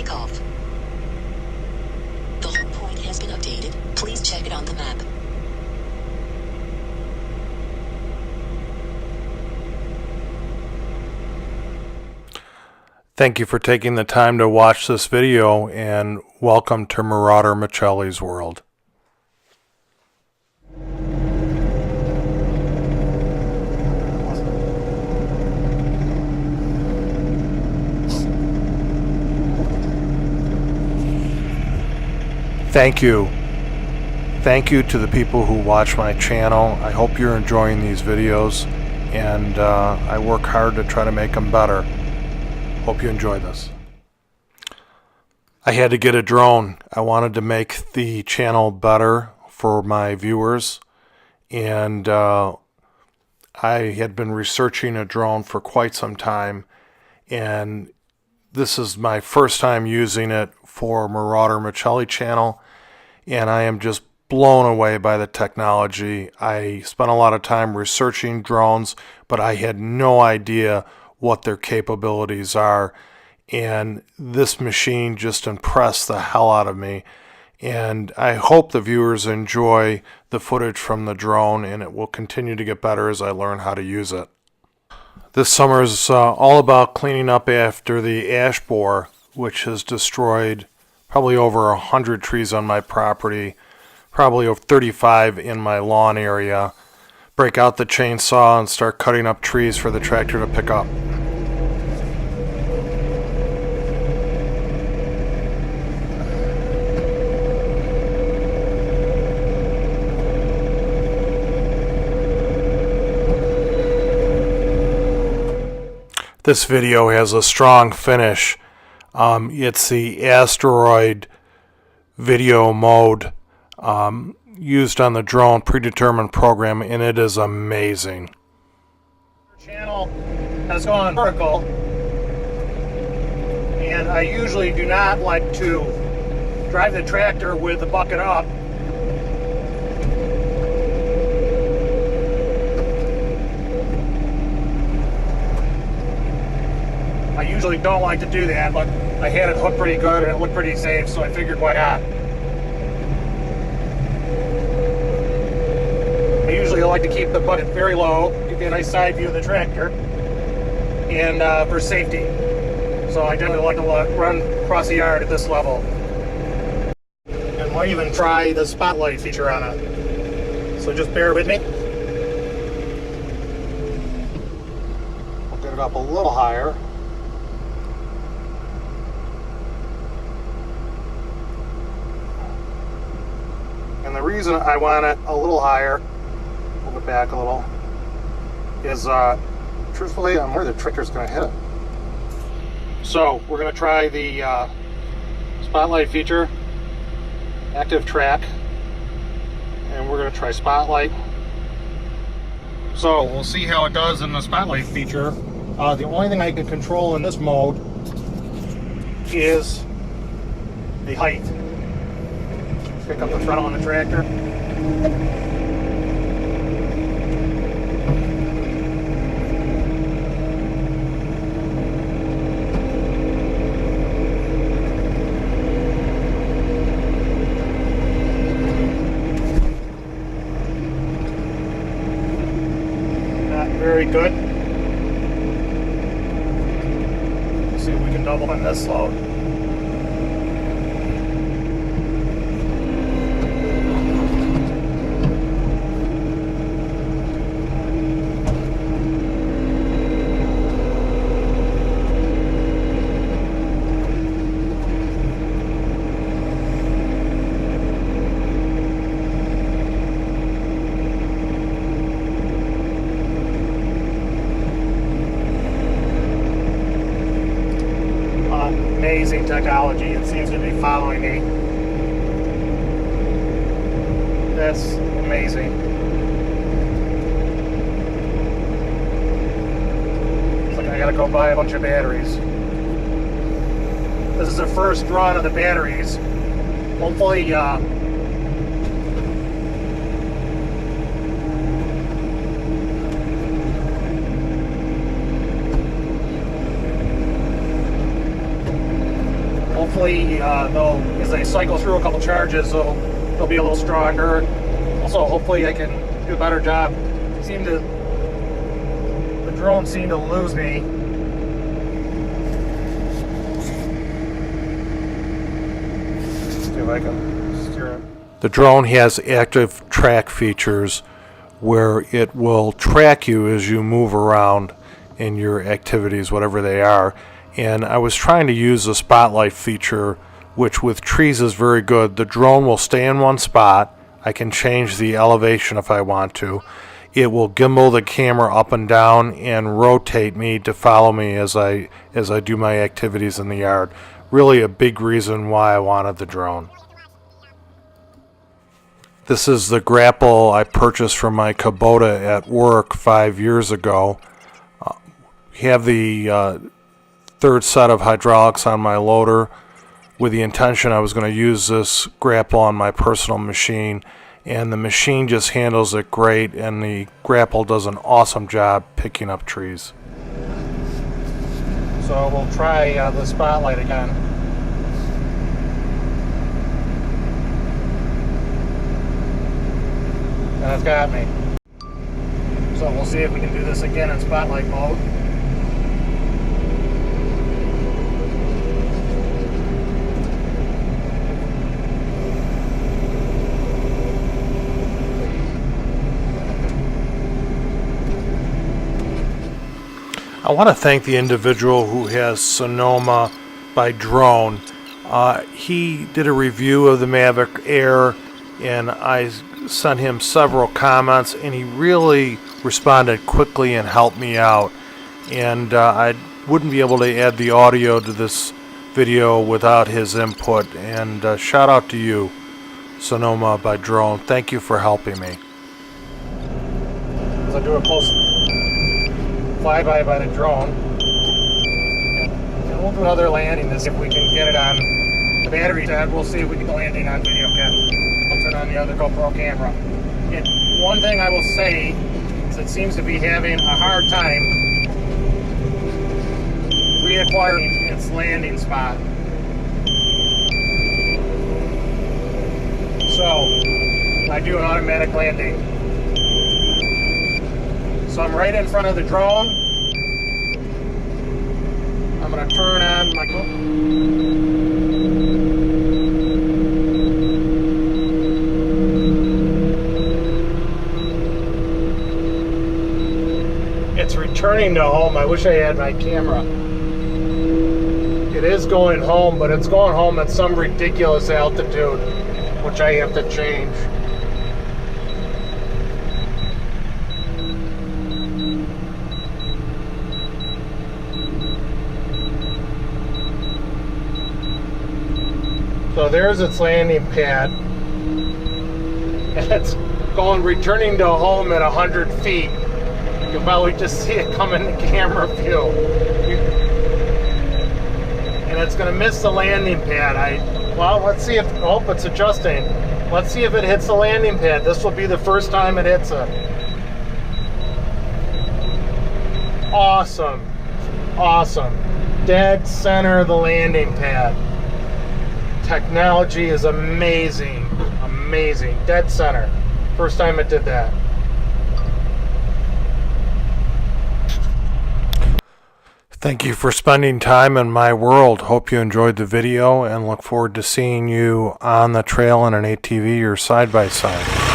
takeoff. The home point has been updated. Please check it on the map. Thank you for taking the time to watch this video, and welcome to Marauder Mitchelli's world. Thank you. Thank you to the people who watch my channel. I hope you're enjoying these videos, and I work hard to try to make them better. Hope you enjoy this. I had to get a drone. I wanted to make the channel better for my viewers, and I had been researching a drone for quite some time, and this is my first time using it for Marauder Mitchelli channel, and I am just blown away by the technology. I spent a lot of time researching drones, but I had no idea what their capabilities are, and this machine just impressed the hell out of me. And I hope the viewers enjoy the footage from the drone, and it will continue to get better as I learn how to use it. This summer is all about cleaning up after the ash borer, which has destroyed probably over 100 trees on my property, probably over 35 in my lawn area. Break out the chainsaw and start cutting up trees for the tractor to pick up. This video has a strong finish. It's the asteroid video mode used on the drone predetermined program, and it is amazing. Our channel has gone vertical, and I usually do not like to drive the tractor with the bucket up. I usually don't like to do that, but I had it hooked pretty good and it looked pretty safe, so I figured why not. I usually like to keep the bucket very low, give you a nice side view of the tractor, and for safety. So I generally like to run across the yard at this level. And might even try the spotlight feature on it. So just bear with me. I'll get it up a little higher. And the reason I want it a little higher, hold it back a little, is truthfully I'm worried the tractor's going to hit it. So we're going to try the spotlight feature, active track, and we're going to try spotlight. So we'll see how it does in the spotlight feature. The only thing I can control in this mode is the height. Pick up the throttle on the tractor. Not very good. Let's see if we can double on this load. Amazing technology. It seems to be following me. That's amazing. It's like I gotta go buy a bunch of batteries. This is the first run of the batteries. Hopefully, hopefully they'll, as I cycle through a couple charges, they'll be a little stronger. Also, hopefully I can do a better job. The drone seemed to lose me. See if I can steer it. The drone has active track features where it will track you as you move around in your activities, whatever they are. And I was trying to use the spotlight feature, which with trees is very good. The drone will stay in one spot. I can change the elevation if I want to. It will gimbal the camera up and down and rotate me to follow me as I do my activities in the yard. Really a big reason why I wanted the drone. This is the Grapple I purchased from my Kubota at work 5 years ago. We have the third set of hydraulics on my loader with the intention I was going to use this Grapple on my personal machine, and the machine just handles it great, and the Grapple does an awesome job picking up trees. So we'll try the spotlight again. And it's got me. So we'll see if we can do this again in spotlight mode. I want to thank the individual who has Sonoma by drone. He did a review of the Mavic Air, and I sent him several comments, and he really responded quickly and helped me out. And I wouldn't be able to add the audio to this video without his input. And shout out to you, Sonoma by drone. Thank you for helping me. As I do a close flyby by the drone, and we'll do another landing to see if we can get it on the battery dead. We'll see if we get the landing on video. I'll turn on the other GoPro camera. And one thing I will say is it seems to be having a hard time reacquiring its landing spot. So I do an automatic landing. So I'm right in front of the drone. I'm going to turn on my It's returning to home. I wish I had my camera. It is going home, but it's going home at some ridiculous altitude, which I have to change. So there's its landing pad, and it's returning to home at 100 feet. You'll probably just see it come in the camera view. And it's going to miss the landing pad. Well, let's see if, oh, it's adjusting. Let's see if it hits the landing pad. This will be the first time it hits it. Awesome. Awesome. Dead center of the landing pad. Technology is amazing. Amazing. Dead center. First time it did that. Thank you for spending time in my world. Hope you enjoyed the video and look forward to seeing you on the trail in an ATV or side-by-side.